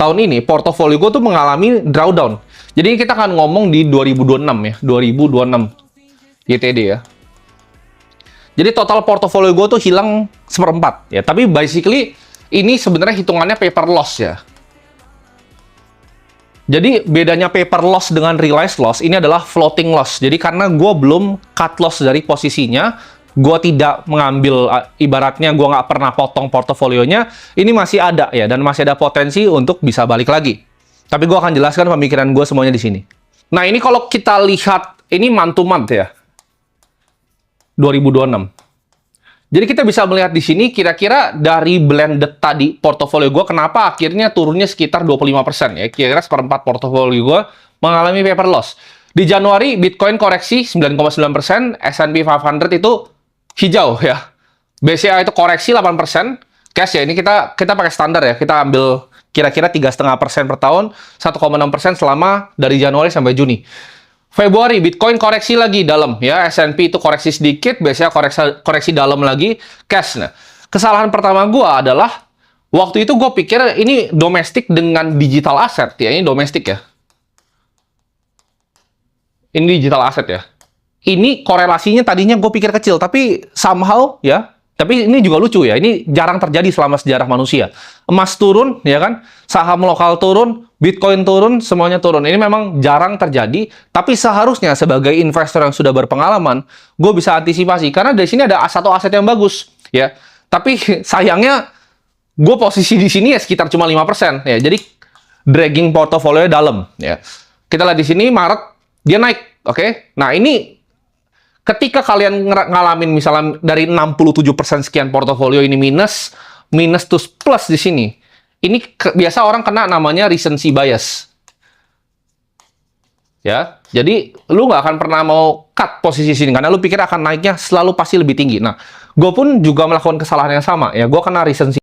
tahun ini portofolio gue tuh mengalami drawdown. Jadi kita akan ngomong di 2026 ya, 2026 YTD ya. Jadi total portofolio gue tuh hilang seperempat ya. Tapi basically ini sebenarnya hitungannya paper loss ya. Jadi bedanya paper loss dengan realized loss ini adalah floating loss. Jadi karena gue belum cut loss dari posisinya, gue tidak mengambil, ibaratnya gue nggak pernah potong portofolionya, ini masih ada ya, dan masih ada potensi untuk bisa balik lagi. Tapi gue akan jelaskan pemikiran gue semuanya di sini. Nah ini kalau kita lihat, ini month to month ya, 2026. Jadi kita bisa melihat di sini kira-kira dari blended tadi portofolio gue kenapa akhirnya turunnya sekitar 25% ya. Kira-kira seperempat portofolio gue mengalami paper loss. Di Januari Bitcoin koreksi 9,9%, S&P 500 itu hijau ya. BCA itu koreksi 8%. Cash ya, ini kita pakai standar ya. Kita ambil kira-kira 3,5% per tahun, 1,6% selama dari Januari sampai Juni. Februari, Bitcoin koreksi lagi dalam, ya. S&P itu koreksi sedikit, biasanya koreksi dalam lagi, cash. Nah, kesalahan pertama gue adalah, waktu itu gue pikir ini domestik dengan digital asset, ya. Ini domestik ya. Ini digital asset ya. Ini korelasinya tadinya gue pikir kecil, tapi somehow, ya. Tapi ini juga lucu ya, ini jarang terjadi selama sejarah manusia. Emas turun, ya kan? Saham lokal turun, Bitcoin turun, semuanya turun. Ini memang jarang terjadi, tapi seharusnya sebagai investor yang sudah berpengalaman, gue bisa antisipasi. Karena dari sini ada satu aset yang bagus, ya. Tapi sayangnya, gue posisi di sini ya sekitar cuma 5%. Ya. Jadi, dragging portofolio dalam. Ya. Kita lihat di sini, Maret, dia naik. Oke? Nah, ini ketika kalian ngalamin misalnya dari 67% sekian portofolio ini minus terus plus di sini. Ini biasa orang kena namanya recency bias. Ya, jadi lu nggak akan pernah mau cut posisi sini karena lu pikir akan naiknya selalu pasti lebih tinggi. Nah, gue pun juga melakukan kesalahan yang sama ya. Gue kena recency